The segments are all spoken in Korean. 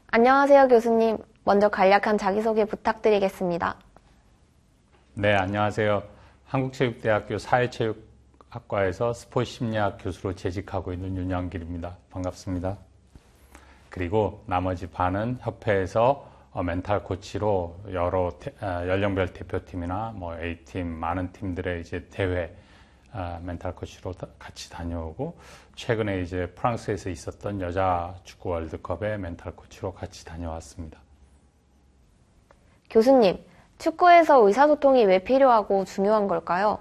안녕하세요, 교수님. 먼저 간략한 자기소개 부탁드리겠습니다. 네, 안녕하세요. 한국체육대학교 사회체육학과에서 스포츠 심리학 교수로 재직하고 있는 윤영길입니다. 반갑습니다. 그리고 나머지 반은 협회에서 멘탈 코치로 여러 연령별 대표팀이나 A팀, 많은 팀들의 이제 대회 멘탈 코치로 같이 다녀오고, 최근에 이제 프랑스에서 있었던 여자 축구 월드컵에 멘탈 코치로 같이 다녀왔습니다. 교수님, 축구에서 의사소통이 왜 필요하고 중요한 걸까요?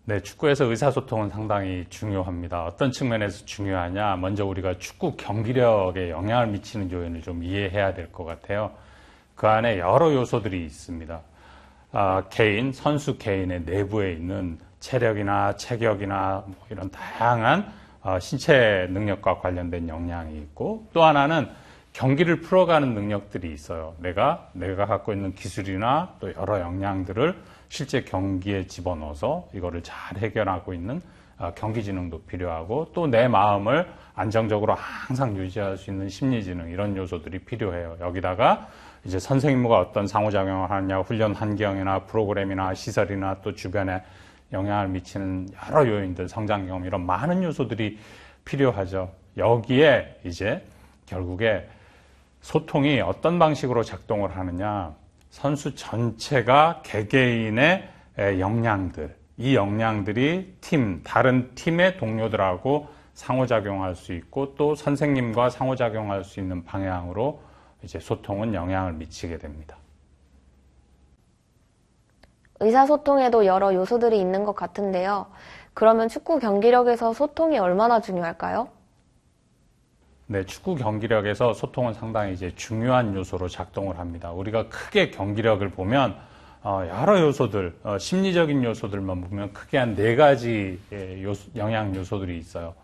네, 축구에서 의사소통은 상당히 중요합니다. 어떤 측면에서 중요하냐? 먼저 우리가 축구 경기력에 영향을 미치는 요인을 좀 이해해야 될 것 같아요. 그 안에 여러 요소들이 있습니다. 선수 개인의 내부에 있는 체력이나 체격이나 이런 다양한 신체 능력과 관련된 역량이 있고, 또 하나는 경기를 풀어가는 능력들이 있어요. 내가 갖고 있는 기술이나 또 여러 역량들을 실제 경기에 집어넣어서 이거를 잘 해결하고 있는 경기지능도 필요하고, 또 내 마음을 안정적으로 항상 유지할 수 있는 심리지능, 이런 요소들이 필요해요. 여기다가 이제 선생님과 어떤 상호작용을 하느냐, 훈련 환경이나 프로그램이나 시설이나 또 주변에 영향을 미치는 여러 요인들, 성장 경험, 이런 많은 요소들이 필요하죠. 여기에 이제 결국에 소통이 어떤 방식으로 작동을 하느냐, 선수 전체가 개개인의 역량들, 이 역량들이 다른 팀의 동료들하고 상호작용할 수 있고, 또 선생님과 상호작용할 수 있는 방향으로 이제 소통은 영향을 미치게 됩니다. 의사소통에도 여러 요소들이 있는 것 같은데요. 그러면 축구 경기력에서 소통이 얼마나 중요할까요? 네, 축구 경기력에서 소통은 상당히 이제 중요한 요소로 작동을 합니다. 우리가 크게 경기력을 보면 여러 요소들, 심리적인 요소들만 보면 크게 한 4가지 영향 요소들이 있어요.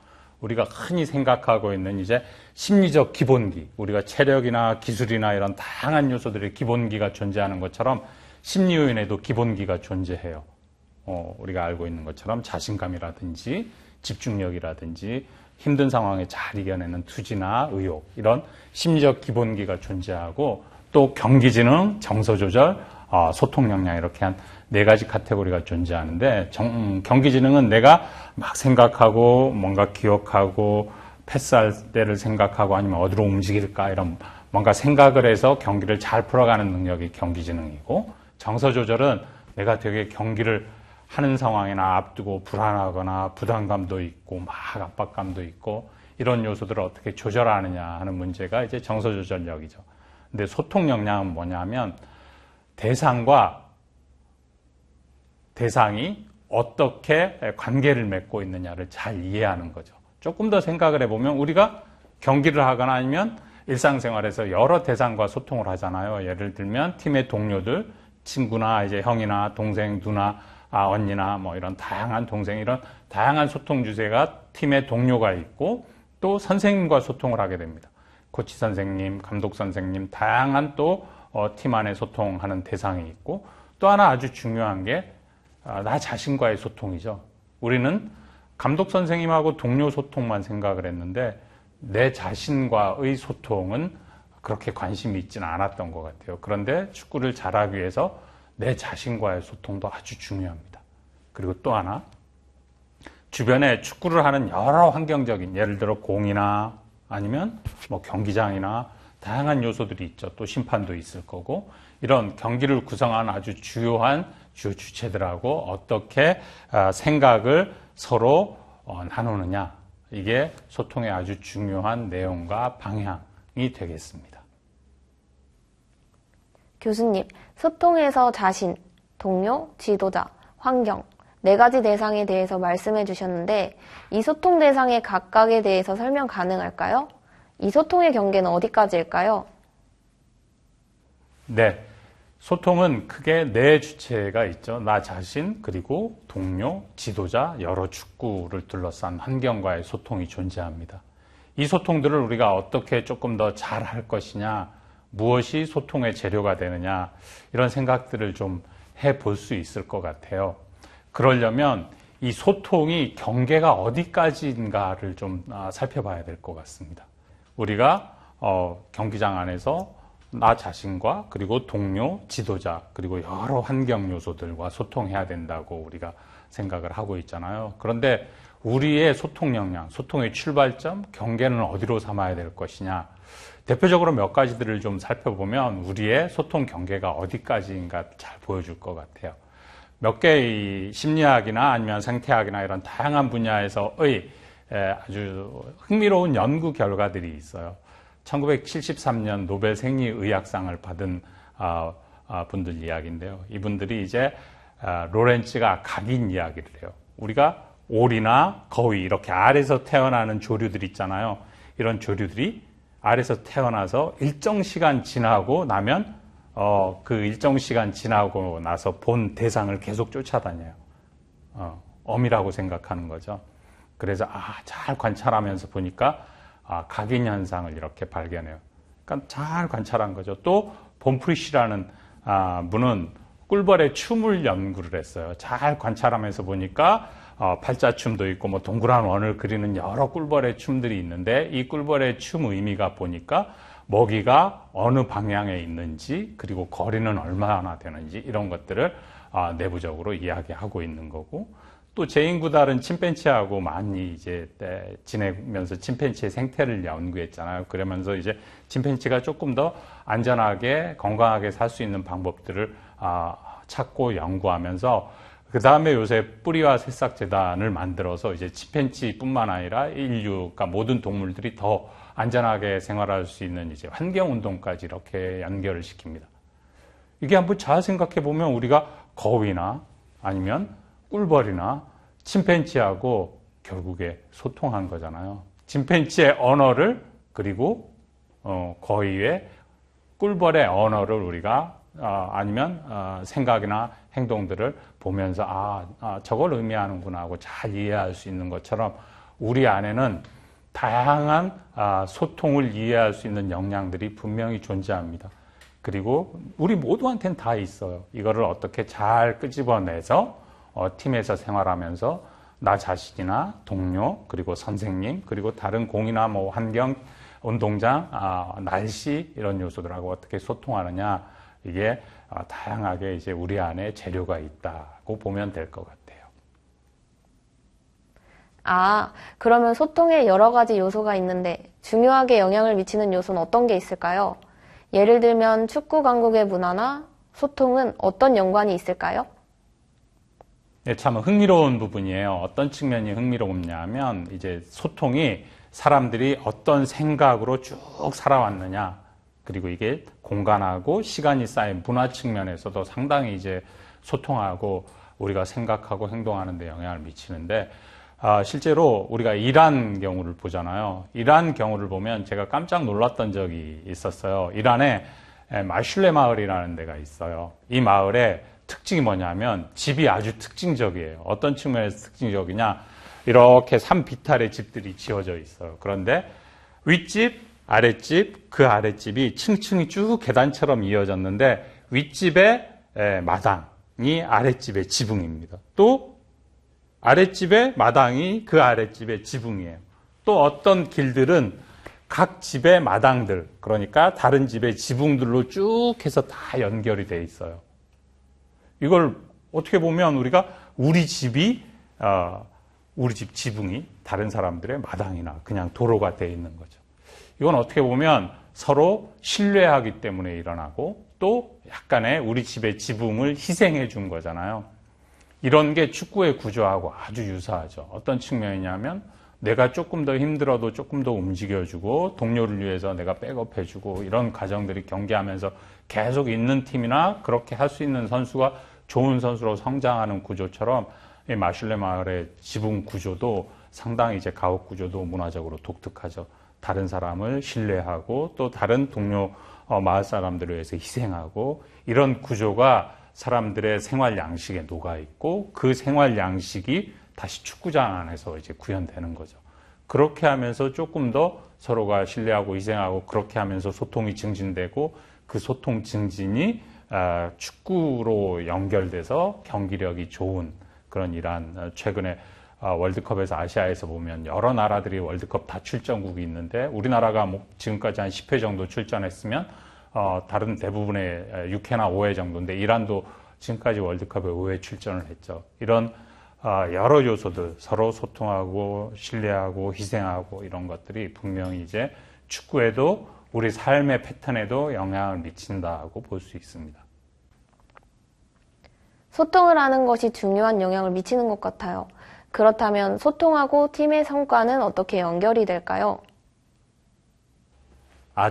우리가 흔히 생각하고 있는 이제 심리적 기본기, 우리가 체력이나 기술이나 이런 다양한 요소들의 기본기가 존재하는 것처럼 심리 요인에도 기본기가 존재해요. 우리가 알고 있는 것처럼 자신감이라든지 집중력이라든지 힘든 상황에 잘 이겨내는 투지나 의욕, 이런 심리적 기본기가 존재하고, 또 경기지능, 정서조절, 소통 역량, 이렇게 한 4가지 카테고리가 존재하는데, 경기지능은 내가 막 생각하고 뭔가 기억하고 패스할 때를 생각하고 아니면 어디로 움직일까, 이런 뭔가 생각을 해서 경기를 잘 풀어가는 능력이 경기지능이고, 정서조절은 내가 되게 경기를 하는 상황이나 앞두고 불안하거나 부담감도 있고 막 압박감도 있고, 이런 요소들을 어떻게 조절하느냐 하는 문제가 이제 정서조절력이죠. 근데 소통 역량은 뭐냐면 대상과 대상이 어떻게 관계를 맺고 있느냐를 잘 이해하는 거죠. 조금 더 생각을 해보면 우리가 경기를 하거나 아니면 일상생활에서 여러 대상과 소통을 하잖아요. 예를 들면 팀의 동료들, 친구나 이제 형이나 동생, 누나, 언니나 이런 다양한 동생, 이런 다양한 소통 주제가 팀의 동료가 있고, 또 선생님과 소통을 하게 됩니다. 코치 선생님, 감독 선생님, 다양한 또 팀 안에 소통하는 대상이 있고, 또 하나 아주 중요한 게 나 자신과의 소통이죠. 우리는 감독 선생님하고 동료 소통만 생각을 했는데 내 자신과의 소통은 그렇게 관심이 있지는 않았던 것 같아요. 그런데 축구를 잘하기 위해서 내 자신과의 소통도 아주 중요합니다. 그리고 또 하나, 주변에 축구를 하는 여러 환경적인, 예를 들어 공이나 아니면 경기장이나 다양한 요소들이 있죠. 또 심판도 있을 거고, 이런 경기를 구성하는 아주 주요한 주요 주체들하고 어떻게 생각을 서로 나누느냐, 이게 소통의 아주 중요한 내용과 방향이 되겠습니다. 교수님, 소통에서 자신, 동료, 지도자, 환경, 4가지 대상에 대해서 말씀해 주셨는데, 이 소통 대상의 각각에 대해서 설명 가능할까요? 이 소통의 경계는 어디까지일까요? 네, 소통은 크게 4주체가 있죠. 나 자신, 그리고 동료, 지도자, 여러 축구를 둘러싼 환경과의 소통이 존재합니다. 이 소통들을 우리가 어떻게 조금 더 잘할 것이냐, 무엇이 소통의 재료가 되느냐, 이런 생각들을 좀 해볼 수 있을 것 같아요. 그러려면 이 소통이 경계가 어디까지인가를 좀 살펴봐야 될 것 같습니다. 우리가 경기장 안에서 나 자신과 그리고 동료, 지도자, 그리고 여러 환경 요소들과 소통해야 된다고 우리가 생각을 하고 있잖아요. 그런데 우리의 소통 역량, 소통의 출발점, 경계는 어디로 삼아야 될 것이냐. 대표적으로 몇 가지들을 좀 살펴보면 우리의 소통 경계가 어디까지인가 잘 보여줄 것 같아요. 몇 개의 심리학이나 아니면 생태학이나 이런 다양한 분야에서의 아주 흥미로운 연구 결과들이 있어요. 1973년 노벨 생리의학상을 받은 분들 이야기인데요. 이분들이 이제 로렌츠가 각인 이야기를 해요. 우리가 오리나 거위 이렇게 알에서 태어나는 조류들 있잖아요. 이런 조류들이 알에서 태어나서 일정 시간 지나고 나면 그 일정 시간 지나고 나서 본 대상을 계속 쫓아다녀요. 어미라고 생각하는 거죠. 그래서 잘 관찰하면서 보니까 각인 현상을 이렇게 발견해요. 그러니까 잘 관찰한 거죠. 또 봄프리시라는 분은 꿀벌의 춤을 연구를 했어요. 잘 관찰하면서 보니까 팔자춤도 있고 뭐 동그란 원을 그리는 여러 꿀벌의 춤들이 있는데 이 꿀벌의 춤 의미가 보니까 먹이가 어느 방향에 있는지 그리고 거리는 얼마나 되는지 이런 것들을 내부적으로 이야기하고 있는 거고, 또 제 인구 다른 침팬지하고 많이 이제 지내면서 침팬지의 생태를 연구했잖아요. 그러면서 이제 침팬지가 조금 더 안전하게 건강하게 살 수 있는 방법들을 찾고 연구하면서 그 다음에 요새 뿌리와 새싹 재단을 만들어서 이제 침팬지뿐만 아니라 인류, 그러니까 모든 동물들이 더 안전하게 생활할 수 있는 이제 환경 운동까지 이렇게 연결을 시킵니다. 이게 한번 잘 생각해 보면 우리가 거위나 아니면 꿀벌이나 침팬지하고 결국에 소통한 거잖아요. 침팬지의 언어를 그리고 거위의 꿀벌의 언어를 우리가 아니면 생각이나 행동들을 보면서 저걸 의미하는구나 하고 잘 이해할 수 있는 것처럼 우리 안에는 다양한 소통을 이해할 수 있는 역량들이 분명히 존재합니다. 그리고 우리 모두한테는 다 있어요. 이거를 어떻게 잘 끄집어내서 팀에서 생활하면서 나 자신이나 동료 그리고 선생님 그리고 다른 공이나 뭐 환경, 운동장, 날씨 이런 요소들하고 어떻게 소통하느냐, 이게 다양하게 이제 우리 안에 재료가 있다고 보면 될 것 같아요. 그러면 소통에 여러 가지 요소가 있는데 중요하게 영향을 미치는 요소는 어떤 게 있을까요? 예를 들면 축구 강국의 문화나 소통은 어떤 연관이 있을까요? 네, 참 흥미로운 부분이에요. 어떤 측면이 흥미롭냐면 이제 소통이 사람들이 어떤 생각으로 쭉 살아왔느냐, 그리고 이게 공간하고 시간이 쌓인 문화 측면에서도 상당히 이제 소통하고 우리가 생각하고 행동하는 데 영향을 미치는데, 실제로 우리가 이란 경우를 보잖아요. 이란 경우를 보면 제가 깜짝 놀랐던 적이 있었어요. 이란에 마슐레 마을이라는 데가 있어요. 이 마을의 특징이 뭐냐면 집이 아주 특징적이에요. 어떤 측면에서 특징적이냐, 이렇게 산 비탈의 집들이 지어져 있어요. 그런데 윗집, 아랫집, 그 아랫집이 층층이 쭉 계단처럼 이어졌는데 윗집의 마당이 아랫집의 지붕입니다. 또 아랫집의 마당이 그 아랫집의 지붕이에요. 또 어떤 길들은 각 집의 마당들, 그러니까 다른 집의 지붕들로 쭉 해서 다 연결이 돼 있어요. 이걸 어떻게 보면 우리가 우리 집이 우리 집 지붕이 다른 사람들의 마당이나 그냥 도로가 돼 있는 거죠. 이건 어떻게 보면 서로 신뢰하기 때문에 일어나고 또 약간의 우리 집의 지붕을 희생해 준 거잖아요. 이런 게 축구의 구조하고 아주 유사하죠. 어떤 측면이냐면 내가 조금 더 힘들어도 조금 더 움직여주고 동료를 위해서 내가 백업해주고 이런 과정들이 경기하면서 계속 있는 팀이나 그렇게 할 수 있는 선수가 좋은 선수로 성장하는 구조처럼 이 마슐레 마을의 지붕 구조도 상당히 이제 가옥 구조도 문화적으로 독특하죠. 다른 사람을 신뢰하고 또 다른 동료 마을 사람들을 위해서 희생하고 이런 구조가 사람들의 생활 양식에 녹아 있고 그 생활 양식이 다시 축구장 안에서 이제 구현되는 거죠. 그렇게 하면서 조금 더 서로가 신뢰하고 희생하고 그렇게 하면서 소통이 증진되고 그 소통 증진이 축구로 연결돼서 경기력이 좋은 그런 이러한 최근에 월드컵에서 아시아에서 보면 여러 나라들이 월드컵 다 출전국이 있는데 우리나라가 뭐 지금까지 한 10회 정도 출전했으면 다른 대부분의 6회나 5회 정도인데 이란도 지금까지 월드컵에 5회 출전을 했죠. 이런 여러 요소들 서로 소통하고 신뢰하고 희생하고 이런 것들이 분명히 이제 축구에도 우리 삶의 패턴에도 영향을 미친다고 볼 수 있습니다. 소통을 하는 것이 중요한 영향을 미치는 것 같아요. 그렇다면 소통하고 팀의 성과는 어떻게 연결이 될까요?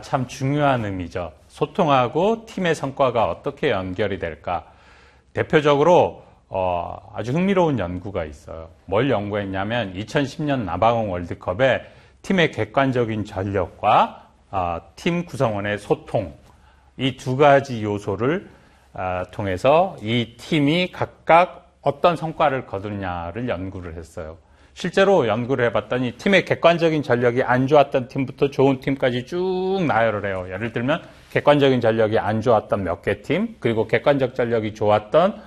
참 중요한 의미죠. 소통하고 팀의 성과가 어떻게 연결이 될까? 대표적으로 아주 흥미로운 연구가 있어요. 뭘 연구했냐면 2010년 남아공 월드컵에 팀의 객관적인 전력과 팀 구성원의 소통, 이 두 가지 요소를 통해서 이 팀이 각각 어떤 성과를 거두느냐를 연구를 했어요. 실제로 연구를 해봤더니 팀의 객관적인 전력이 안 좋았던 팀부터 좋은 팀까지 쭉 나열을 해요. 예를 들면 객관적인 전력이 안 좋았던 몇 개 팀, 그리고 객관적 전력이 좋았던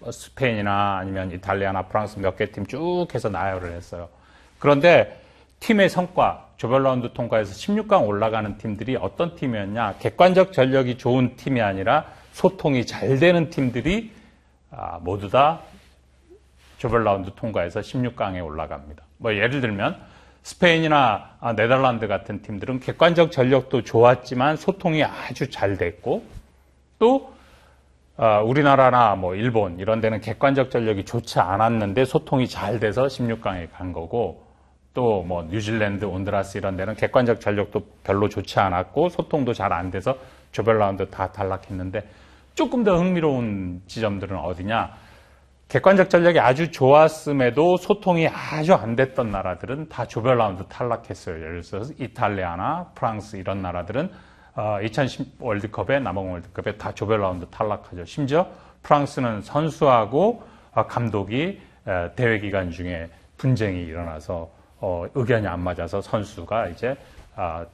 스페인이나 아니면 이탈리아나 프랑스 몇 개 팀 쭉 해서 나열을 했어요. 그런데 팀의 성과, 조별라운드 통과해서 16강 올라가는 팀들이 어떤 팀이었냐? 객관적 전력이 좋은 팀이 아니라 소통이 잘 되는 팀들이 모두 다 조별라운드 통과해서 16강에 올라갑니다. 뭐 예를 들면 스페인이나 네덜란드 같은 팀들은 객관적 전력도 좋았지만 소통이 아주 잘 됐고, 또 우리나라나 뭐 일본 이런 데는 객관적 전력이 좋지 않았는데 소통이 잘 돼서 16강에 간 거고, 또 뭐 뉴질랜드, 온두라스 이런 데는 객관적 전력도 별로 좋지 않았고 소통도 잘 안 돼서 조별라운드 다 탈락했는데, 조금 더 흥미로운 지점들은 어디냐? 객관적 전력이 아주 좋았음에도 소통이 아주 안 됐던 나라들은 다 조별라운드 탈락했어요. 예를 들어서 이탈리아나 프랑스 이런 나라들은 2010 월드컵에, 남아공 월드컵에 다 조별라운드 탈락하죠. 심지어 프랑스는 선수하고 감독이 대회 기간 중에 분쟁이 일어나서 의견이 안 맞아서 선수가 이제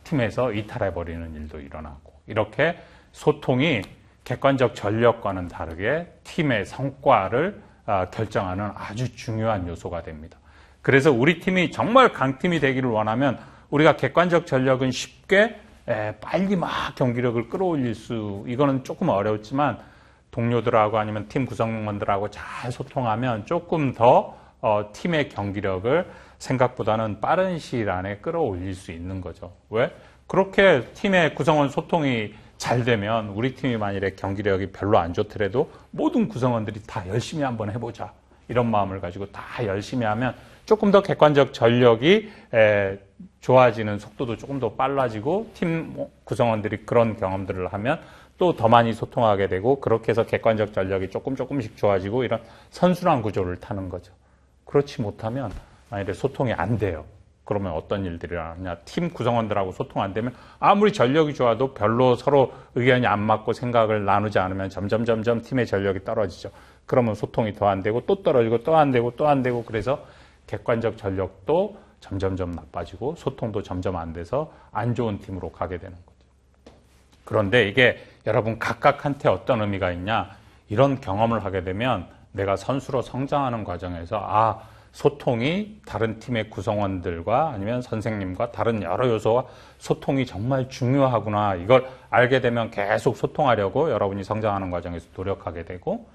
팀에서 이탈해버리는 일도 일어나고, 이렇게 소통이 객관적 전력과는 다르게 팀의 성과를 결정하는 아주 중요한 요소가 됩니다. 그래서 우리 팀이 정말 강팀이 되기를 원하면 우리가 객관적 전력은 쉽게 빨리 막 경기력을 끌어올릴 이거는 조금 어렵지만 동료들하고 아니면 팀 구성원들하고 잘 소통하면 조금 더 팀의 경기력을 생각보다는 빠른 시일 안에 끌어올릴 수 있는 거죠. 왜? 그렇게 팀의 구성원 소통이 잘 되면 우리 팀이 만일에 경기력이 별로 안 좋더라도 모든 구성원들이 다 열심히 한번 해보자, 이런 마음을 가지고 다 열심히 하면 조금 더 객관적 전력이 좋아지는 속도도 조금 더 빨라지고, 팀 구성원들이 그런 경험들을 하면 또 더 많이 소통하게 되고, 그렇게 해서 객관적 전력이 조금씩 좋아지고, 이런 선순환 구조를 타는 거죠. 그렇지 못하면 만일에 소통이 안 돼요. 그러면 어떤 일들이 일어나냐? 팀 구성원들하고 소통 안 되면 아무리 전력이 좋아도 별로 서로 의견이 안 맞고 생각을 나누지 않으면 점점 팀의 전력이 떨어지죠. 그러면 소통이 더 안 되고 또 떨어지고 또 안 되고 또 안 되고, 그래서 객관적 전력도 점점 나빠지고 소통도 점점 안 돼서 안 좋은 팀으로 가게 되는 거죠. 그런데 이게 여러분 각각한테 어떤 의미가 있냐? 이런 경험을 하게 되면 내가 선수로 성장하는 과정에서 소통이 다른 팀의 구성원들과 아니면 선생님과 다른 여러 요소와 소통이 정말 중요하구나, 이걸 알게 되면 계속 소통하려고 여러분이 성장하는 과정에서 노력하게 되고,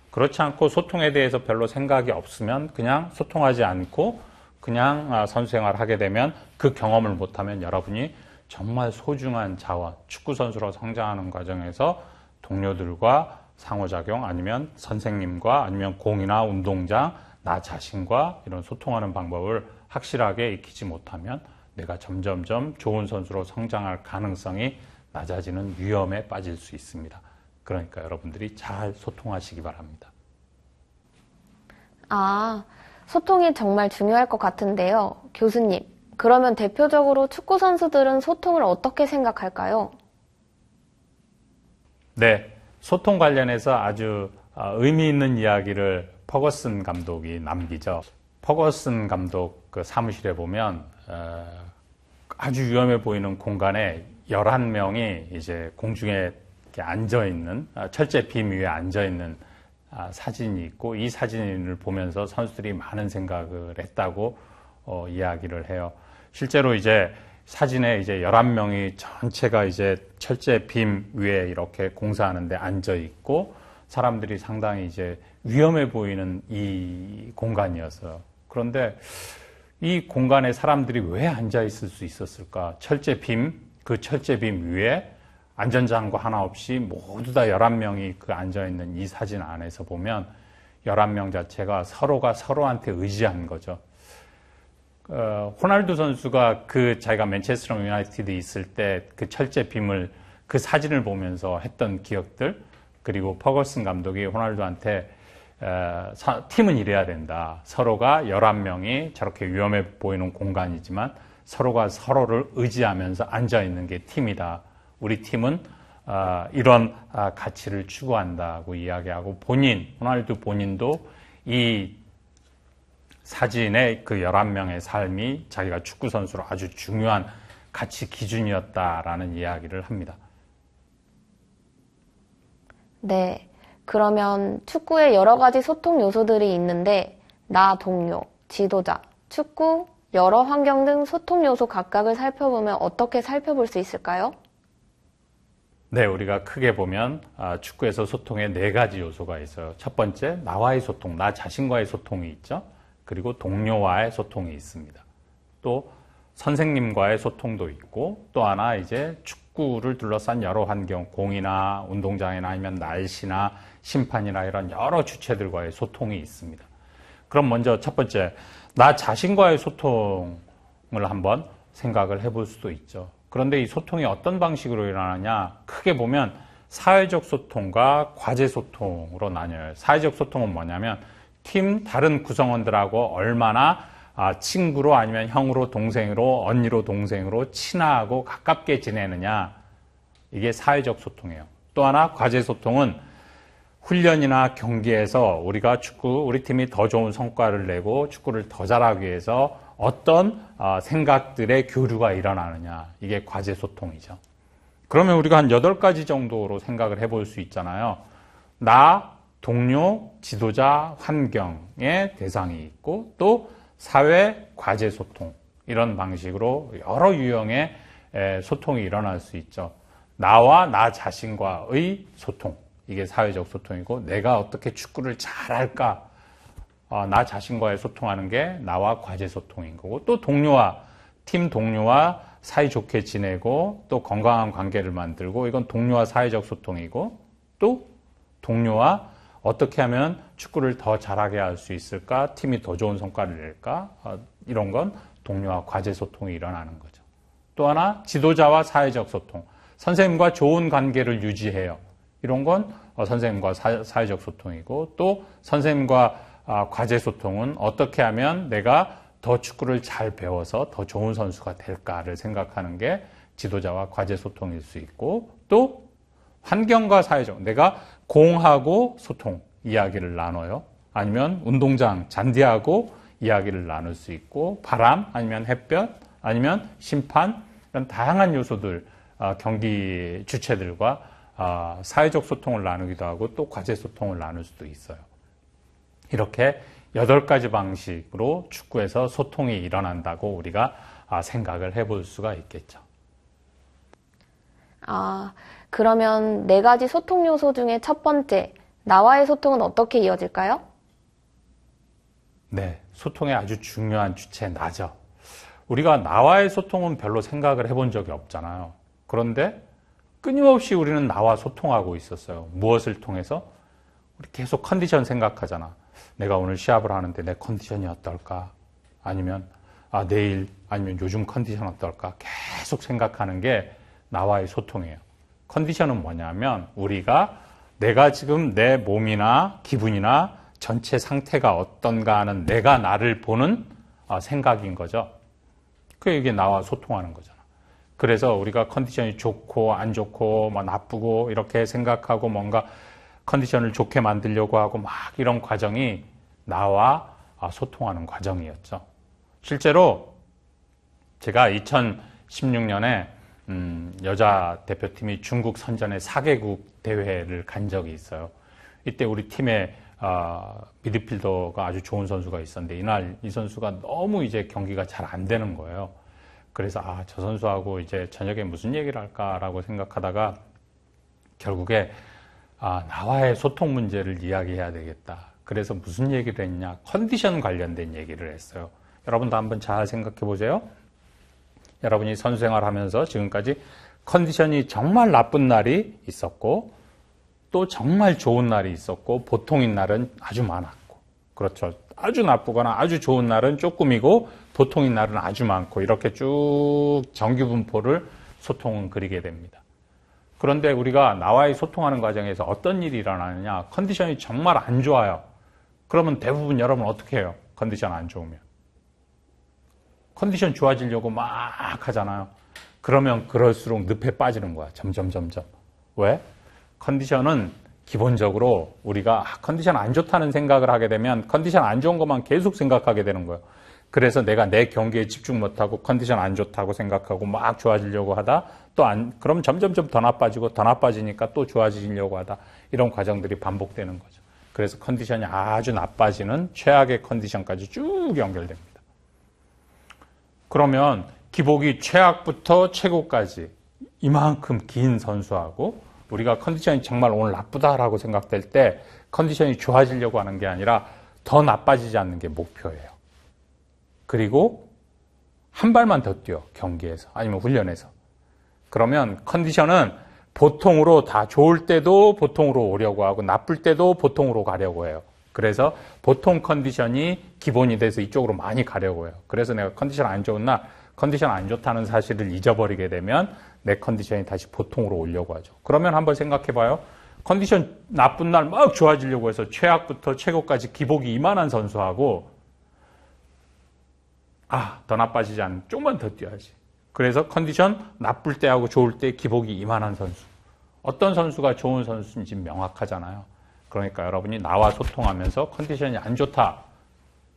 그렇지 않고 소통에 대해서 별로 생각이 없으면 그냥 소통하지 않고 그냥 선수 생활을 하게 되면 그 경험을 못하면 여러분이 정말 소중한 자원, 축구 선수로 성장하는 과정에서 동료들과 상호작용, 아니면 선생님과 아니면 공이나 운동장, 나 자신과 이런 소통하는 방법을 확실하게 익히지 못하면 내가 점점 좋은 선수로 성장할 가능성이 낮아지는 위험에 빠질 수 있습니다. 그러니까 여러분들이 잘 소통하시기 바랍니다. 소통이 정말 중요할 것 같은데요. 교수님, 그러면 대표적으로 축구 선수들은 소통을 어떻게 생각할까요? 네, 소통 관련해서 아주 의미 있는 이야기를 퍼거슨 감독이 남기죠. 퍼거슨 감독 그 사무실에 보면 아주 위험해 보이는 공간에 11명이 이제 공중에 이렇게 앉아 있는, 철제 빔 위에 앉아 있는 사진이 있고 이 사진을 보면서 선수들이 많은 생각을 했다고 이야기를 해요. 실제로 이제 사진에 이제 11명이 전체가 이제 철제 빔 위에 이렇게 공사하는데 앉아 있고 사람들이 상당히 이제 위험해 보이는 이 공간이었어요. 그런데 이 공간에 사람들이 왜 앉아 있을 수 있었을까? 그 철제 빔 위에 안전장구 하나 없이 모두 다 11명이 그 앉아있는 이 사진 안에서 보면 11명 자체가 서로가 서로한테 의지한 거죠. 호날두 선수가 자기가 맨체스터 유나이티드 있을 때 그 철제 빔을 그 사진을 보면서 했던 기억들, 그리고 퍼거슨 감독이 호날두한테 팀은 이래야 된다. 서로가 11명이 저렇게 위험해 보이는 공간이지만 서로가 서로를 의지하면서 앉아있는 게 팀이다. 우리 팀은 이런 가치를 추구한다고 이야기하고 호날두 본인도 이 사진의 그 11명의 삶이 자기가 축구선수로 아주 중요한 가치 기준이었다라는 이야기를 합니다. 네. 그러면 축구에 여러 가지 소통 요소들이 있는데 나 동료, 지도자, 축구, 여러 환경 등 소통 요소 각각을 살펴보면 어떻게 살펴볼 수 있을까요? 네, 우리가 크게 보면 축구에서 소통에 4가지 요소가 있어요. 첫 번째, 나와의 소통, 나 자신과의 소통이 있죠. 그리고 동료와의 소통이 있습니다. 또 선생님과의 소통도 있고 또 하나 이제 축구를 둘러싼 여러 환경, 공이나 운동장이나 아니면 날씨나 심판이나 이런 여러 주체들과의 소통이 있습니다. 그럼 먼저 첫 번째, 나 자신과의 소통을 한번 생각을 해볼 수도 있죠. 그런데 이 소통이 어떤 방식으로 일어나냐? 크게 보면 사회적 소통과 과제 소통으로 나뉘어요. 사회적 소통은 뭐냐면 팀 다른 구성원들하고 얼마나 친구로 아니면 형으로 동생으로 언니로 동생으로 친하고 가깝게 지내느냐. 이게 사회적 소통이에요. 또 하나 과제 소통은 훈련이나 경기에서 우리 팀이 더 좋은 성과를 내고 축구를 더 잘하기 위해서 어떤 생각들의 교류가 일어나느냐. 이게 과제 소통이죠. 그러면 우리가 한 8가지 정도로 생각을 해볼 수 있잖아요. 나, 동료, 지도자, 환경의 대상이 있고 또 사회, 과제 소통 이런 방식으로 여러 유형의 소통이 일어날 수 있죠. 나와 나 자신과의 소통, 이게 사회적 소통이고 내가 어떻게 축구를 잘할까, 나 자신과의 소통하는 게 나와 과제 소통인 거고 또 팀 동료와 사이좋게 지내고 또 건강한 관계를 만들고 이건 동료와 사회적 소통이고 또 동료와 어떻게 하면 축구를 더 잘하게 할 수 있을까? 팀이 더 좋은 성과를 낼까? 이런 건 동료와 과제 소통이 일어나는 거죠. 또 하나, 지도자와 사회적 소통. 선생님과 좋은 관계를 유지해요. 이런 건 선생님과 사회적 소통이고 또 선생님과 과제 소통은 어떻게 하면 내가 더 축구를 잘 배워서 더 좋은 선수가 될까를 생각하는 게 지도자와 과제 소통일 수 있고 또 환경과 사회적, 내가 공하고 소통, 이야기를 나눠요. 아니면 운동장, 잔디하고 이야기를 나눌 수 있고 바람, 아니면 햇볕, 아니면 심판, 이런 다양한 요소들, 경기 주체들과 사회적 소통을 나누기도 하고 또 과제 소통을 나눌 수도 있어요. 이렇게 8가지 방식으로 축구에서 소통이 일어난다고 우리가 생각을 해볼 수가 있겠죠. 그러면 4가지 소통 요소 중에 첫 번째, 나와의 소통은 어떻게 이어질까요? 네, 소통의 아주 중요한 주체 나죠. 우리가 나와의 소통은 별로 생각을 해본 적이 없잖아요. 그런데 끊임없이 우리는 나와 소통하고 있었어요. 무엇을 통해서? 우리 계속 컨디션 생각하잖아. 내가 오늘 시합을 하는데 내 컨디션이 어떨까? 아니면 내일, 아니면 요즘 컨디션 어떨까? 계속 생각하는 게 나와의 소통이에요. 컨디션은 뭐냐면 내가 지금 내 몸이나 기분이나 전체 상태가 어떤가 하는 내가 나를 보는 생각인 거죠. 이게 나와 소통하는 거잖아. 그래서 우리가 컨디션이 좋고 안 좋고 나쁘고 이렇게 생각하고 뭔가 컨디션을 좋게 만들려고 하고 막 이런 과정이 나와 소통하는 과정이었죠. 실제로 제가 2016년에 여자 대표팀이 중국 선전의 4개국 대회를 간 적이 있어요. 이때 우리 팀에 미드필더가 아주 좋은 선수가 있었는데 이날 이 선수가 너무 이제 경기가 잘 안 되는 거예요. 그래서 저 선수하고 이제 저녁에 무슨 얘기를 할까라고 생각하다가 결국에 나와의 소통 문제를 이야기해야 되겠다. 그래서 무슨 얘기를 했냐? 컨디션 관련된 얘기를 했어요. 여러분도 한번 잘 생각해 보세요. 여러분이 선수 생활하면서 지금까지 컨디션이 정말 나쁜 날이 있었고 또 정말 좋은 날이 있었고 보통인 날은 아주 많았고 그렇죠. 아주 나쁘거나 아주 좋은 날은 조금이고 보통인 날은 아주 많고 이렇게 쭉 정규분포를 소통은 그리게 됩니다. 그런데 우리가 나와의 소통하는 과정에서 어떤 일이 일어나느냐? 컨디션이 정말 안 좋아요. 그러면 대부분 여러분 어떻게 해요? 컨디션 안 좋으면. 컨디션 좋아지려고 막 하잖아요. 그러면 그럴수록 늪에 빠지는 거야. 점점. 왜? 컨디션은 기본적으로 우리가 컨디션 안 좋다는 생각을 하게 되면 컨디션 안 좋은 것만 계속 생각하게 되는 거예요. 그래서 내가 내 경기에 집중 못하고 컨디션 안 좋다고 생각하고 막 좋아지려고 하다 그럼 점점 더 나빠지니까 또 좋아지려고 하다 이런 과정들이 반복되는 거죠. 그래서 컨디션이 아주 나빠지는 최악의 컨디션까지 쭉 연결됩니다. 그러면 기복이 최악부터 최고까지 이만큼 긴 선수하고 우리가 컨디션이 정말 오늘 나쁘다라고 생각될 때 컨디션이 좋아지려고 하는 게 아니라 더 나빠지지 않는 게 목표예요. 그리고 한 발만 더 뛰어, 경기에서 아니면 훈련에서. 그러면 컨디션은 보통으로 다 좋을 때도 보통으로 오려고 하고 나쁠 때도 보통으로 가려고 해요. 그래서 보통 컨디션이 기본이 돼서 이쪽으로 많이 가려고 해요. 그래서 내가 컨디션 안 좋은 날, 컨디션 안 좋다는 사실을 잊어버리게 되면 내 컨디션이 다시 보통으로 오려고 하죠. 그러면 한번 생각해 봐요. 컨디션 나쁜 날 막 좋아지려고 해서 최악부터 최고까지 기복이 이만한 선수하고 더 나빠지지 않는 조금만 더 뛰어야지. 그래서 컨디션 나쁠 때하고 좋을 때 기복이 이만한 선수. 어떤 선수가 좋은 선수인지 명확하잖아요. 그러니까 여러분이 나와 소통하면서 컨디션이 안 좋다.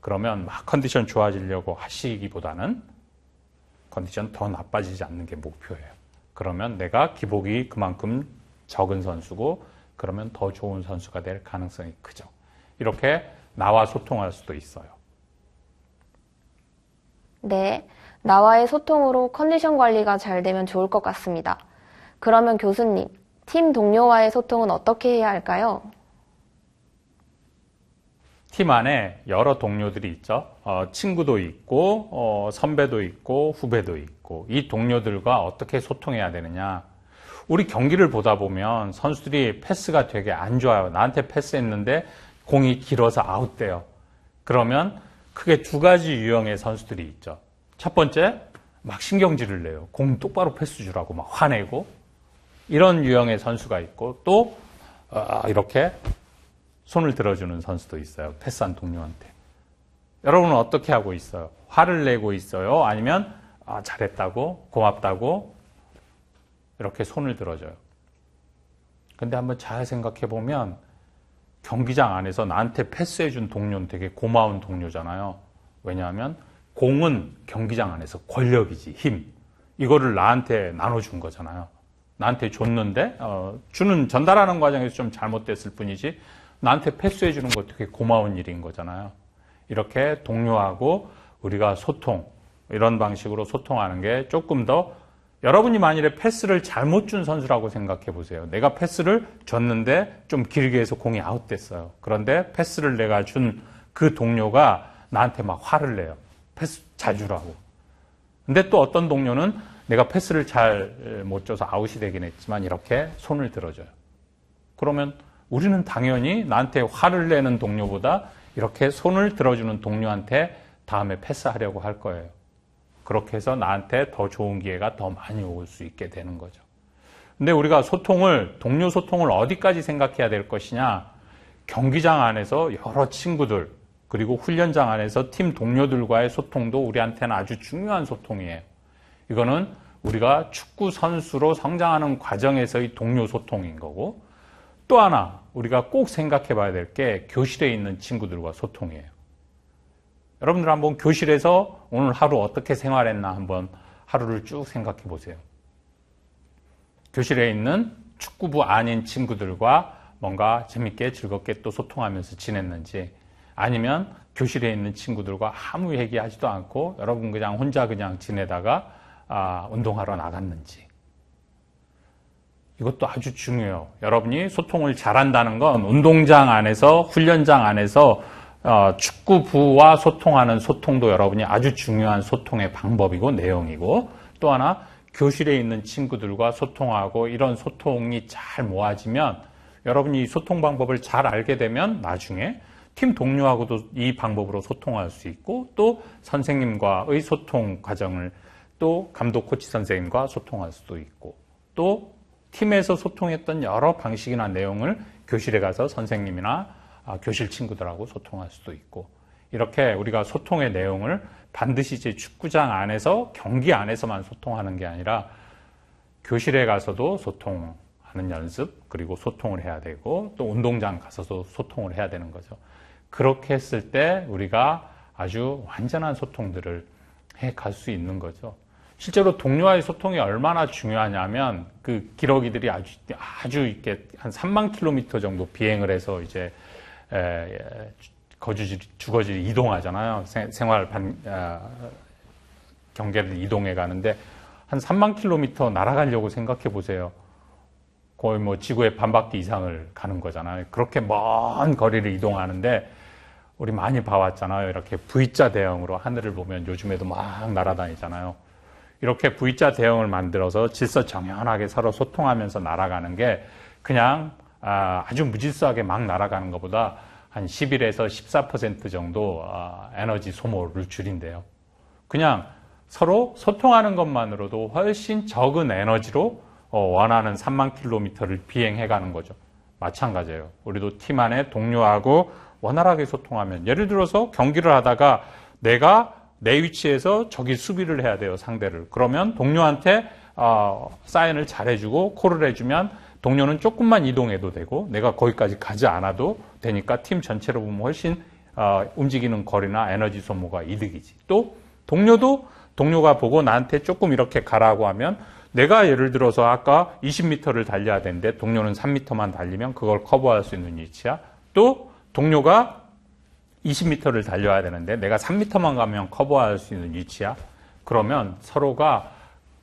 그러면 막 컨디션 좋아지려고 하시기보다는 컨디션 더 나빠지지 않는 게 목표예요. 그러면 내가 기복이 그만큼 적은 선수고 그러면 더 좋은 선수가 될 가능성이 크죠. 이렇게 나와 소통할 수도 있어요. 네, 나와의 소통으로 컨디션 관리가 잘 되면 좋을 것 같습니다. 그러면 교수님, 팀 동료와의 소통은 어떻게 해야 할까요? 팀 안에 여러 동료들이 있죠. 친구도 있고 선배도 있고 후배도 있고 이 동료들과 어떻게 소통해야 되느냐. 우리 경기를 보다 보면 선수들이 패스가 되게 안 좋아요. 나한테 패스했는데 공이 길어서 아웃돼요. 그러면 크게 두 가지 유형의 선수들이 있죠. 첫 번째, 막 신경질을 내요. 공 똑바로 패스 주라고 막 화내고 이런 유형의 선수가 있고 또 이렇게 손을 들어주는 선수도 있어요. 패스한 동료한테. 여러분은 어떻게 하고 있어요? 화를 내고 있어요? 아니면 잘했다고, 고맙다고 이렇게 손을 들어줘요. 근데 한번 잘 생각해 보면 경기장 안에서 나한테 패스해준 동료는 되게 고마운 동료잖아요. 왜냐하면 공은 경기장 안에서 권력이지, 힘. 이거를 나한테 나눠준 거잖아요. 나한테 줬는데 전달하는 과정에서 좀 잘못됐을 뿐이지 나한테 패스해주는 거 되게 고마운 일인 거잖아요. 이렇게 동료하고 우리가 이런 방식으로 소통하는 게 조금 더 여러분이 만일에 패스를 잘못 준 선수라고 생각해 보세요. 내가 패스를 줬는데 좀 길게 해서 공이 아웃됐어요. 그런데 패스를 내가 준 그 동료가 나한테 막 화를 내요. 패스 잘 주라고. 근데 또 어떤 동료는 내가 패스를 잘 못 줘서 아웃이 되긴 했지만 이렇게 손을 들어줘요. 그러면 우리는 당연히 나한테 화를 내는 동료보다 이렇게 손을 들어주는 동료한테 다음에 패스하려고 할 거예요. 그렇게 해서 나한테 더 좋은 기회가 더 많이 올 수 있게 되는 거죠. 근데 우리가 동료 소통을 어디까지 생각해야 될 것이냐? 경기장 안에서 여러 친구들, 그리고 훈련장 안에서 팀 동료들과의 소통도 우리한테는 아주 중요한 소통이에요. 이거는 우리가 축구 선수로 성장하는 과정에서의 동료 소통인 거고, 또 하나 우리가 꼭 생각해 봐야 될 게 교실에 있는 친구들과 소통이에요. 여러분들 한번 교실에서 오늘 하루 어떻게 생활했나 한번 하루를 쭉 생각해 보세요. 교실에 있는 축구부 아닌 친구들과 뭔가 재밌게 즐겁게 또 소통하면서 지냈는지, 아니면 교실에 있는 친구들과 아무 얘기하지도 않고 여러분 그냥 혼자 그냥 지내다가 운동하러 나갔는지. 이것도 아주 중요해요. 여러분이 소통을 잘한다는 건 운동장 안에서, 훈련장 안에서 축구부와 소통하는 소통도 여러분이 아주 중요한 소통의 방법이고 내용이고, 또 하나 교실에 있는 친구들과 소통하고 이런 소통이 잘 모아지면 여러분이 이 소통 방법을 잘 알게 되면 나중에 팀 동료하고도 이 방법으로 소통할 수 있고, 또 선생님과의 소통 과정을 또 감독 코치 선생님과 소통할 수도 있고, 또 팀에서 소통했던 여러 방식이나 내용을 교실에 가서 선생님이나 교실 친구들하고 소통할 수도 있고, 이렇게 우리가 소통의 내용을 반드시 이제 축구장 안에서, 경기 안에서만 소통하는 게 아니라 교실에 가서도 소통하는 연습, 그리고 소통을 해야 되고, 또 운동장 가서도 소통을 해야 되는 거죠. 그렇게 했을 때 우리가 아주 완전한 소통들을 해 갈 수 있는 거죠. 실제로 동료와의 소통이 얼마나 중요하냐면, 그 기러기들이 아주 이렇게 한 3만 킬로미터 정도 비행을 해서 이제 주거지를 이동하잖아요. 생활 경계를 이동해 가는데 한 3만 킬로미터 날아가려고 생각해 보세요. 거의 뭐 지구의 반바퀴 이상을 가는 거잖아요. 그렇게 먼 거리를 이동하는데 우리 많이 봐왔잖아요. 이렇게 V자 대형으로 하늘을 보면 요즘에도 막 날아다니잖아요. 이렇게 V자 대형을 만들어서 질서정연하게 서로 소통하면서 날아가는 게 그냥 아주 무질서하게 막 날아가는 것보다 한 11에서 14% 정도 에너지 소모를 줄인대요. 그냥 서로 소통하는 것만으로도 훨씬 적은 에너지로 원하는 3만 킬로미터를 비행해가는 거죠. 마찬가지예요. 우리도 팀 안에 동료하고 원활하게 소통하면, 예를 들어서 경기를 하다가 내가 내 위치에서 저기 수비를 해야 돼요, 상대를. 그러면 동료한테 사인을 잘해주고 콜을 해주면 동료는 조금만 이동해도 되고 내가 거기까지 가지 않아도 되니까 팀 전체로 보면 훨씬 움직이는 거리나 에너지 소모가 이득이지. 또 동료도 동료가 보고 나한테 조금 이렇게 가라고 하면, 내가 예를 들어서 아까 20m를 달려야 되는데 동료는 3m만 달리면 그걸 커버할 수 있는 위치야. 또 동료가 20m를 달려야 되는데 내가 3m만 가면 커버할 수 있는 위치야. 그러면 서로가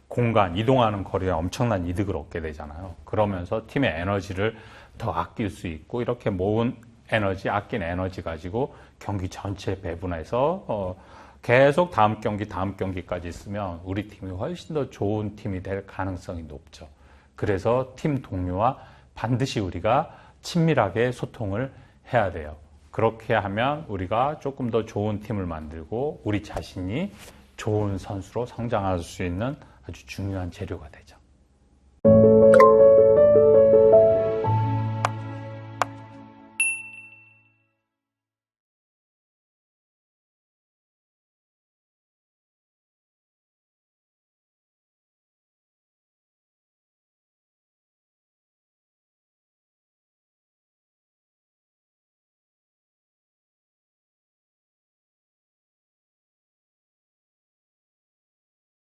공간, 이동하는 거리에 엄청난 이득을 얻게 되잖아요. 그러면서 팀의 에너지를 더 아낄 수 있고, 이렇게 모은 에너지, 아낀 에너지 가지고 경기 전체 배분해서 계속 다음 경기까지 있으면 우리 팀이 훨씬 더 좋은 팀이 될 가능성이 높죠. 그래서 팀 동료와 반드시 우리가 친밀하게 소통을 해야 돼요. 그렇게 하면 우리가 조금 더 좋은 팀을 만들고 우리 자신이 좋은 선수로 성장할 수 있는 아주 중요한 재료가 되죠.